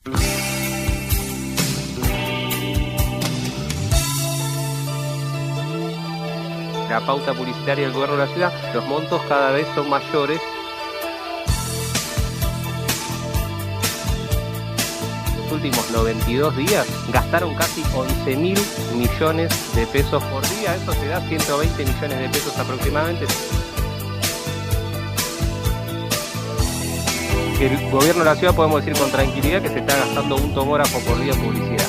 La pauta publicitaria del gobierno de la ciudad, los montos cada vez son mayores. Los últimos 92 días gastaron casi 11.000 millones de pesos por día, eso te da 120 millones de pesos aproximadamente. El gobierno de la ciudad podemos decir con tranquilidad que se está gastando un tomógrafo por día en publicidad.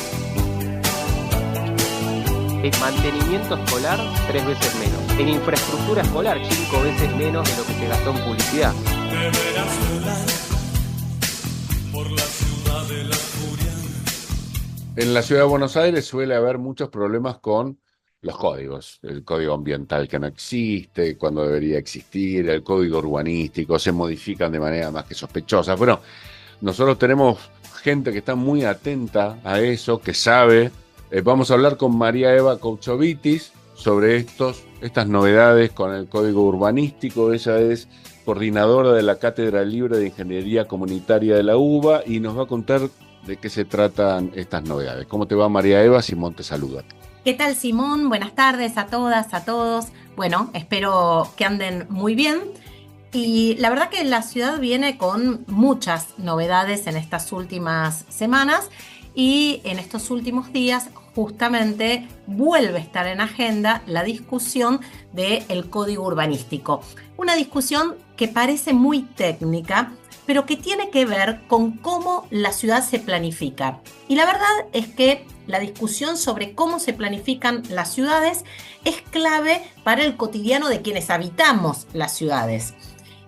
En mantenimiento escolar, 3 veces menos. En infraestructura escolar, 5 veces menos de lo que se gastó en publicidad. Deberás volar por la ciudad de la furia. En la ciudad de Buenos Aires suele haber muchos problemas con los códigos. El código ambiental que no existe, cuando debería existir, el código urbanístico, se modifican de manera más que sospechosa. Bueno, nosotros tenemos gente que está muy atenta a eso, que sabe. Vamos a hablar con María Eva Couchovitis sobre estas novedades con el código urbanístico. Ella es coordinadora de la Cátedra Libre de Ingeniería Comunitaria de la UBA y nos va a contar de qué se tratan estas novedades. ¿Cómo te va, María Eva? Simón te saluda. ¿Qué tal, Simón? Buenas tardes a todas, a todos. Bueno, espero que anden muy bien. Y la verdad que la ciudad viene con muchas novedades en estas últimas semanas y en estos últimos días justamente vuelve a estar en agenda la discusión del código urbanístico. Una discusión que parece muy técnica, pero que tiene que ver con cómo la ciudad se planifica. Y la verdad es que la discusión sobre cómo se planifican las ciudades es clave para el cotidiano de quienes habitamos las ciudades.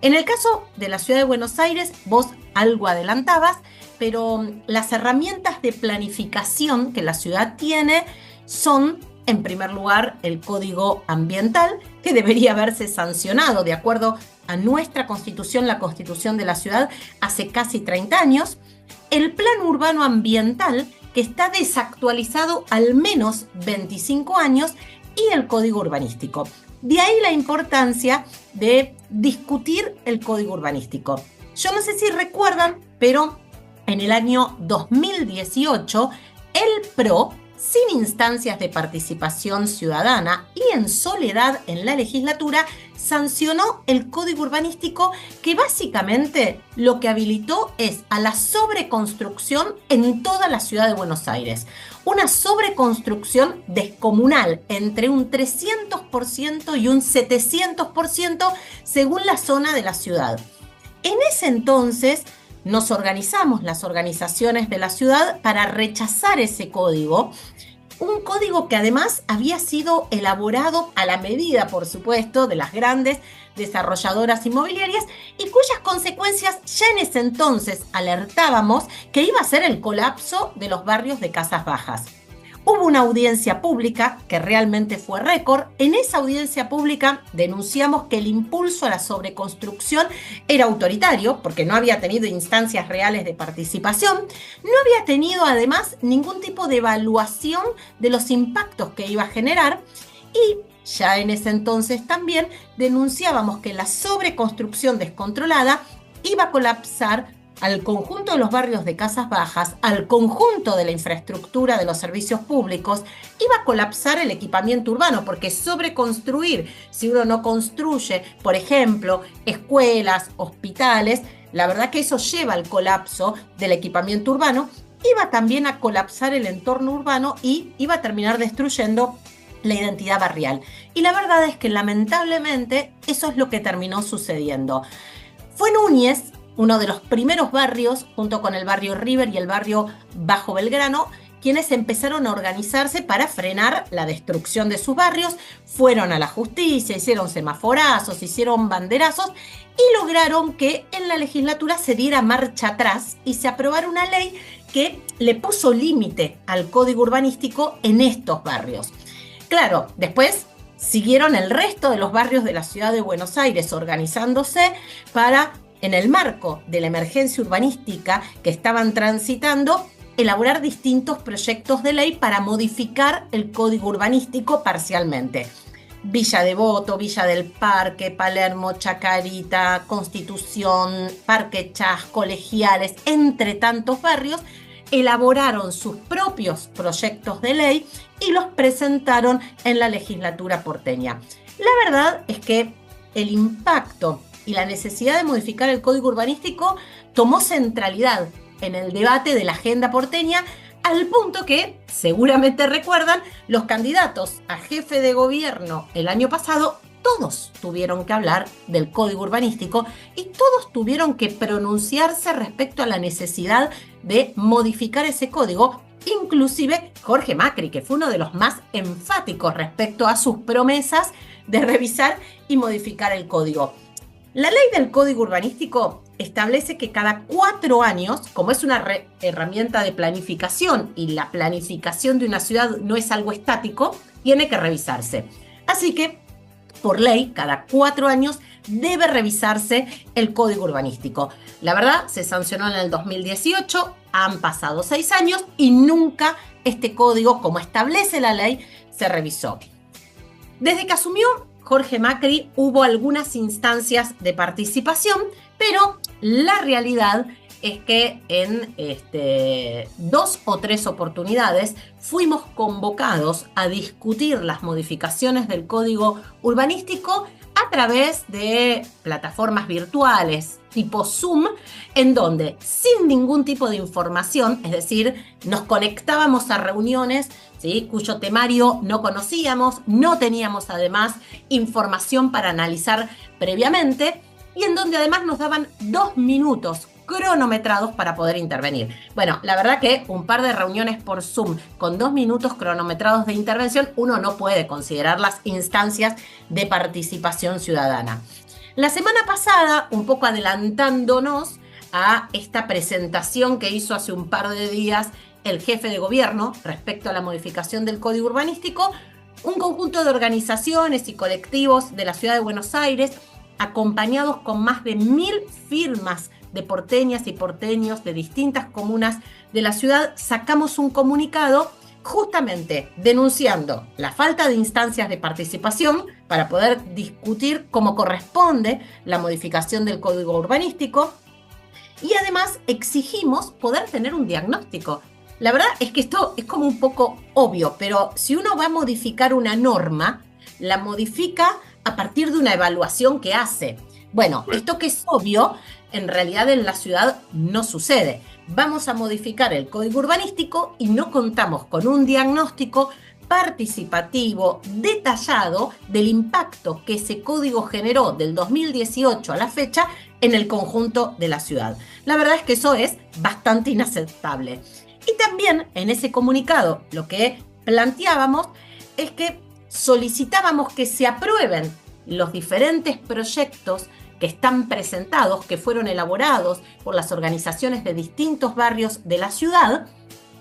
En el caso de la ciudad de Buenos Aires, vos algo adelantabas, pero las herramientas de planificación que la ciudad tiene son, en primer lugar, el Código Ambiental, que debería haberse sancionado de acuerdo a nuestra Constitución, la Constitución de la ciudad, hace casi 30 años, el Plan Urbano Ambiental, que está desactualizado al menos 25 años, y el Código Urbanístico. De ahí la importancia de discutir el Código Urbanístico. Yo no sé si recuerdan, pero en el año 2018, el PRO, sin instancias de participación ciudadana y en soledad en la legislatura, sancionó el Código Urbanístico, que básicamente lo que habilitó es a la sobreconstrucción en toda la ciudad de Buenos Aires. Una sobreconstrucción descomunal, entre un 300% y un 700% según la zona de la ciudad. En ese entonces nos organizamos, las organizaciones de la ciudad, para rechazar ese código. Un código que además había sido elaborado a la medida, por supuesto, de las grandes desarrolladoras inmobiliarias y cuyas consecuencias ya en ese entonces alertábamos que iba a ser el colapso de los barrios de casas bajas. Hubo una audiencia pública que realmente fue récord. En esa audiencia pública denunciamos que el impulso a la sobreconstrucción era autoritario, porque no había tenido instancias reales de participación, no había tenido además ningún tipo de evaluación de los impactos que iba a generar y ya en ese entonces también denunciábamos que la sobreconstrucción descontrolada iba a colapsar al conjunto de los barrios de casas bajas, al conjunto de la infraestructura de los servicios públicos, iba a colapsar el equipamiento urbano, porque sobreconstruir, si uno no construye, por ejemplo, escuelas, hospitales, la verdad que eso lleva al colapso del equipamiento urbano, iba también a colapsar el entorno urbano y iba a terminar destruyendo la identidad barrial. Y la verdad es que lamentablemente eso es lo que terminó sucediendo. Fue Núñez, uno de los primeros barrios, junto con el barrio River y el barrio Bajo Belgrano, quienes empezaron a organizarse para frenar la destrucción de sus barrios. Fueron a la justicia, hicieron semaforazos, hicieron banderazos y lograron que en la legislatura se diera marcha atrás y se aprobara una ley que le puso límite al código urbanístico en estos barrios. Claro, después siguieron el resto de los barrios de la ciudad de Buenos Aires organizándose para, en el marco de la emergencia urbanística que estaban transitando, elaborar distintos proyectos de ley para modificar el código urbanístico parcialmente. Villa Devoto, Villa del Parque, Palermo, Chacarita, Constitución, Parque Chas, Colegiales, entre tantos barrios, elaboraron sus propios proyectos de ley y los presentaron en la legislatura porteña. La verdad es que el impacto y la necesidad de modificar el código urbanístico tomó centralidad en el debate de la agenda porteña, al punto que, seguramente recuerdan, los candidatos a jefe de gobierno el año pasado, todos tuvieron que hablar del código urbanístico y todos tuvieron que pronunciarse respecto a la necesidad de modificar ese código, inclusive Jorge Macri, que fue uno de los más enfáticos respecto a sus promesas de revisar y modificar el código. La ley del código urbanístico establece que cada 4 años, como es una herramienta de planificación y la planificación de una ciudad no es algo estático, tiene que revisarse. Así que, por ley, cada 4 años debe revisarse el código urbanístico. La verdad, se sancionó en el 2018, han pasado 6 años y nunca este código, como establece la ley, se revisó. Desde que asumió Jorge Macri hubo algunas instancias de participación, pero la realidad es que en 2 o 3 oportunidades fuimos convocados a discutir las modificaciones del código urbanístico a través de plataformas virtuales tipo Zoom, en donde sin ningún tipo de información, es decir, nos conectábamos a reuniones, ¿sí?, cuyo temario no conocíamos, no teníamos además información para analizar previamente, y en donde además nos daban 2 minutos cronometrados para poder intervenir. Bueno, la verdad que un par de reuniones por Zoom con 2 minutos cronometrados de intervención, uno no puede considerar las instancias de participación ciudadana. La semana pasada, un poco adelantándonos a esta presentación que hizo hace un par de días el jefe de gobierno respecto a la modificación del código urbanístico, un conjunto de organizaciones y colectivos de la ciudad de Buenos Aires, acompañados con más de 1000 firmas de porteñas y porteños de distintas comunas de la ciudad, sacamos un comunicado justamente denunciando la falta de instancias de participación para poder discutir cómo corresponde la modificación del código urbanístico, y además exigimos poder tener un diagnóstico. La verdad es que esto es como un poco obvio, pero si uno va a modificar una norma, la modifica a partir de una evaluación que hace. Bueno, esto que es obvio, en realidad en la ciudad no sucede. Vamos a modificar el código urbanístico y no contamos con un diagnóstico participativo, detallado del impacto que ese código generó del 2018 a la fecha en el conjunto de la ciudad. La verdad es que eso es bastante inaceptable. Y también en ese comunicado lo que planteábamos es que solicitábamos que se aprueben los diferentes proyectos que están presentados, que fueron elaborados por las organizaciones de distintos barrios de la ciudad,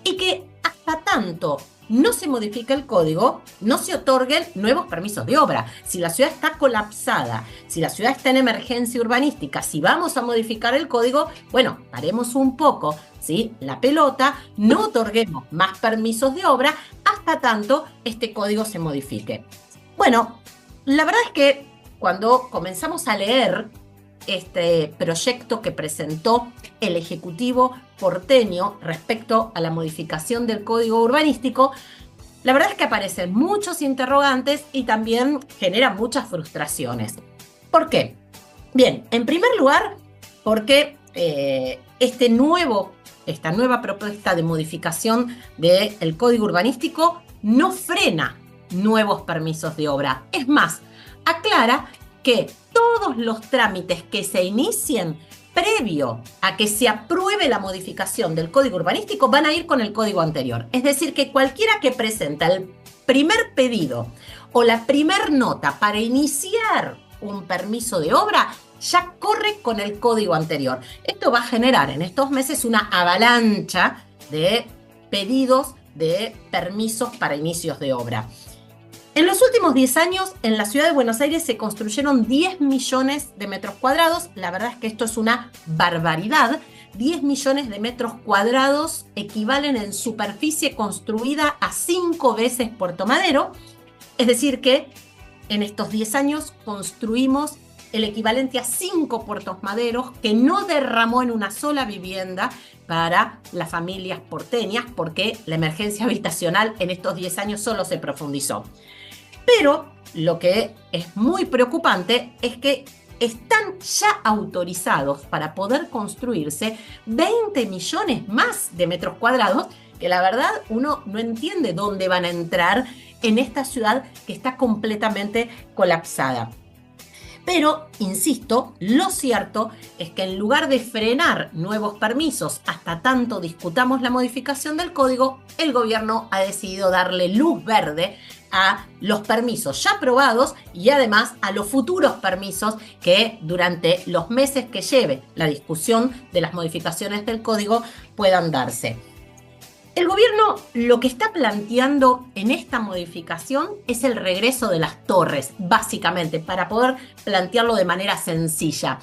y que hasta tanto no se modifica el código, no se otorguen nuevos permisos de obra. Si la ciudad está colapsada, si la ciudad está en emergencia urbanística, si vamos a modificar el código, bueno, paremos un poco, ¿sí?, la pelota, no otorguemos más permisos de obra hasta tanto este código se modifique. Bueno, la verdad es que cuando comenzamos a leer este proyecto que presentó el Ejecutivo porteño respecto a la modificación del código urbanístico, la verdad es que aparecen muchos interrogantes y también genera muchas frustraciones. ¿Por qué? Bien, en primer lugar, porque esta nueva propuesta de modificación del código urbanístico no frena nuevos permisos de obra. Es más, aclara que todos los trámites que se inicien previo a que se apruebe la modificación del código urbanístico van a ir con el código anterior. Es decir, que cualquiera que presenta el primer pedido o la primer nota para iniciar un permiso de obra ya corre con el código anterior. Esto va a generar en estos meses una avalancha de pedidos de permisos para inicios de obra. En los últimos 10 años, en la ciudad de Buenos Aires se construyeron 10 millones de metros cuadrados. La verdad es que esto es una barbaridad. 10 millones de metros cuadrados equivalen en superficie construida a 5 veces Puerto Madero. Es decir que en estos 10 años construimos el equivalente a 5 puertos maderos que no derramó en una sola vivienda para las familias porteñas, porque la emergencia habitacional en estos 10 años solo se profundizó. Pero lo que es muy preocupante es que están ya autorizados para poder construirse 20 millones más de metros cuadrados, que la verdad uno no entiende dónde van a entrar en esta ciudad que está completamente colapsada. Pero, insisto, lo cierto es que en lugar de frenar nuevos permisos hasta tanto discutamos la modificación del código, el gobierno ha decidido darle luz verde a los permisos ya aprobados y además a los futuros permisos que durante los meses que lleve la discusión de las modificaciones del código puedan darse. El gobierno lo que está planteando en esta modificación es el regreso de las torres, básicamente, para poder plantearlo de manera sencilla.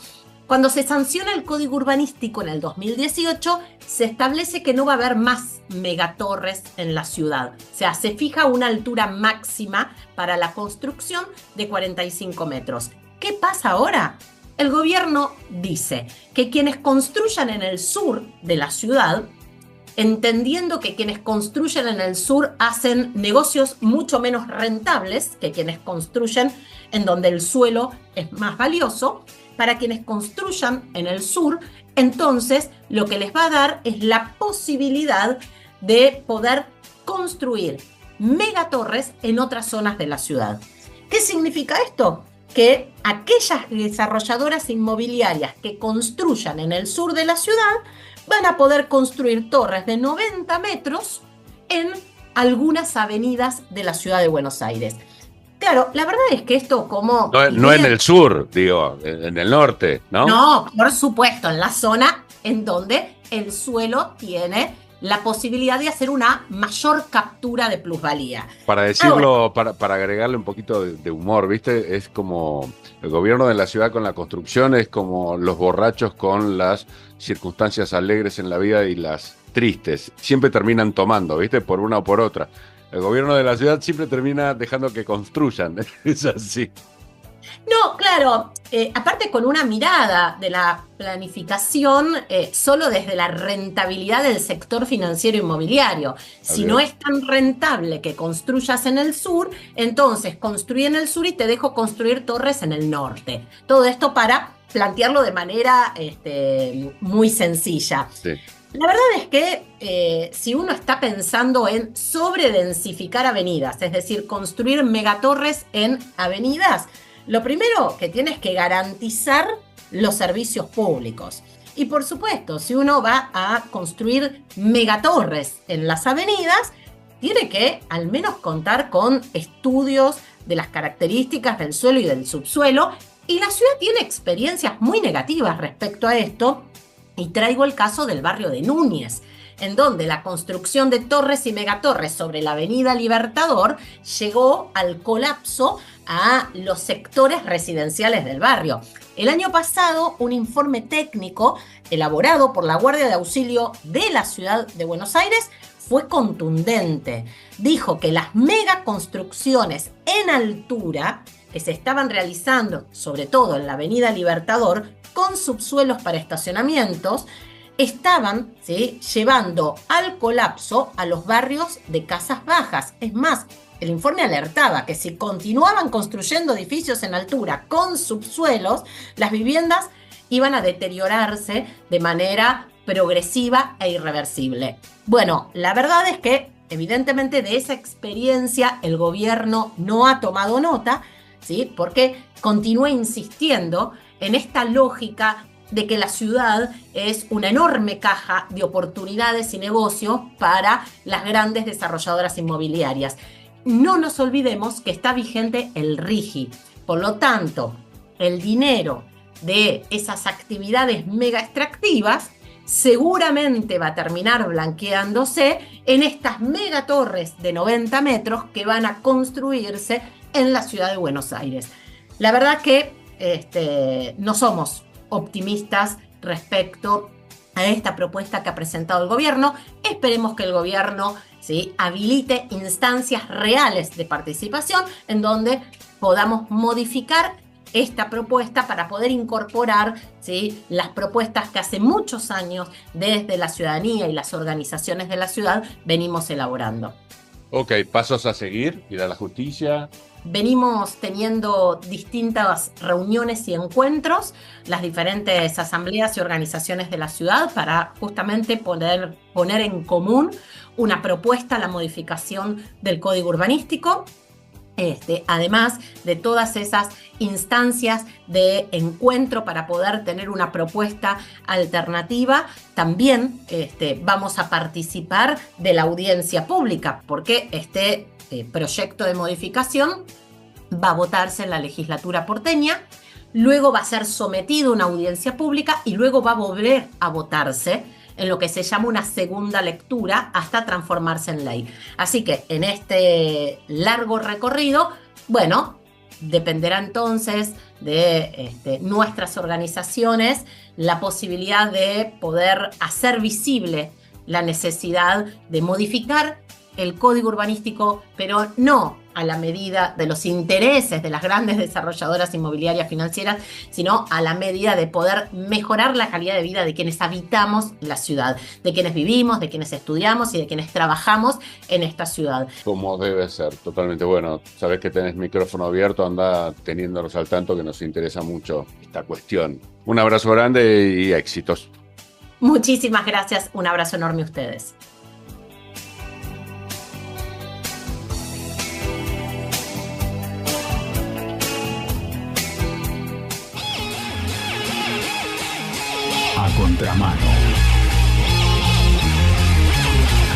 Cuando se sanciona el Código Urbanístico en el 2018, se establece que no va a haber más megatorres en la ciudad. O sea, se fija una altura máxima para la construcción de 45 metros. ¿Qué pasa ahora? El gobierno dice que quienes construyan en el sur de la ciudad, entendiendo que quienes construyen en el sur hacen negocios mucho menos rentables que quienes construyen en donde el suelo es más valioso, para quienes construyan en el sur, entonces lo que les va a dar es la posibilidad de poder construir megatorres en otras zonas de la ciudad. ¿Qué significa esto? Que aquellas desarrolladoras inmobiliarias que construyan en el sur de la ciudad van a poder construir torres de 90 metros en algunas avenidas de la ciudad de Buenos Aires. Claro, la verdad es que esto como... No en el sur, digo, en el norte, ¿no? No, por supuesto, en la zona en donde el suelo tiene la posibilidad de hacer una mayor captura de plusvalía. Para decirlo, para agregarle un poquito de humor, ¿viste? Es como el gobierno de la ciudad con la construcción, es como los borrachos con las circunstancias alegres en la vida y las tristes. Siempre terminan tomando, ¿viste? Por una o por otra. El gobierno de la ciudad siempre termina dejando que construyan. Es así. No, claro, aparte con una mirada de la planificación solo desde la rentabilidad del sector financiero inmobiliario. Si no es tan rentable que construyas en el sur, entonces construí en el sur y te dejo construir torres en el norte. Todo esto para plantearlo de manera muy sencilla. Sí. La verdad es que si uno está pensando en sobredensificar avenidas, es decir, construir megatorres en avenidas, lo primero que tienes que garantizar los servicios públicos. Y por supuesto, si uno va a construir megatorres en las avenidas, tiene que al menos contar con estudios de las características del suelo y del subsuelo. Y la ciudad tiene experiencias muy negativas respecto a esto. Y traigo el caso del barrio de Núñez, en donde la construcción de torres y megatorres sobre la avenida Libertador llegó al colapso a los sectores residenciales del barrio. El año pasado, un informe técnico elaborado por la Guardia de Auxilio de la ciudad de Buenos Aires fue contundente. Dijo que las megaconstrucciones en altura que se estaban realizando, sobre todo en la avenida Libertador, con subsuelos para estacionamientos, estaban llevando al colapso a los barrios de casas bajas. Es más, el informe alertaba que si continuaban construyendo edificios en altura con subsuelos, las viviendas iban a deteriorarse de manera progresiva e irreversible. Bueno, la verdad es que evidentemente de esa experiencia el gobierno no ha tomado nota, ¿sí? Porque continúa insistiendo en esta lógica de que la ciudad es una enorme caja de oportunidades y negocios para las grandes desarrolladoras inmobiliarias. No nos olvidemos que está vigente el RIGI. Por lo tanto, el dinero de esas actividades mega extractivas seguramente va a terminar blanqueándose en estas megatorres de 90 metros que van a construirse en la ciudad de Buenos Aires. La verdad que no somos optimistas respecto a esta propuesta que ha presentado el gobierno. Esperemos que el gobierno habilite instancias reales de participación en donde podamos modificar esta propuesta para poder incorporar, ¿sí?, las propuestas que hace muchos años desde la ciudadanía y las organizaciones de la ciudad venimos elaborando. Ok, pasos a seguir, ir a la justicia. Venimos teniendo distintas reuniones y encuentros, las diferentes asambleas y organizaciones de la ciudad para justamente poner en común una propuesta a la modificación del Código Urbanístico. Además de todas esas instancias de encuentro para poder tener una propuesta alternativa, también vamos a participar de la audiencia pública, porque este proyecto de modificación va a votarse en la legislatura porteña, luego va a ser sometido a una audiencia pública y luego va a volver a votarse en lo que se llama una segunda lectura hasta transformarse en ley. Así que en este largo recorrido, bueno, dependerá entonces de nuestras organizaciones la posibilidad de poder hacer visible la necesidad de modificar el Código Urbanístico, pero no a la medida de los intereses de las grandes desarrolladoras inmobiliarias financieras, sino a la medida de poder mejorar la calidad de vida de quienes habitamos la ciudad, de quienes vivimos, de quienes estudiamos y de quienes trabajamos en esta ciudad. Como debe ser, totalmente. Bueno, sabés que tenés micrófono abierto, anda teniéndonos al tanto, que nos interesa mucho esta cuestión. Un abrazo grande y éxitos. Muchísimas gracias, un abrazo enorme a ustedes. A contramano.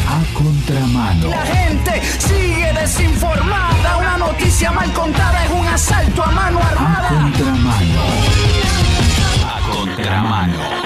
A contramano. La gente sigue desinformada. Una noticia mal contada es un asalto a mano armada. A contramano. A contramano.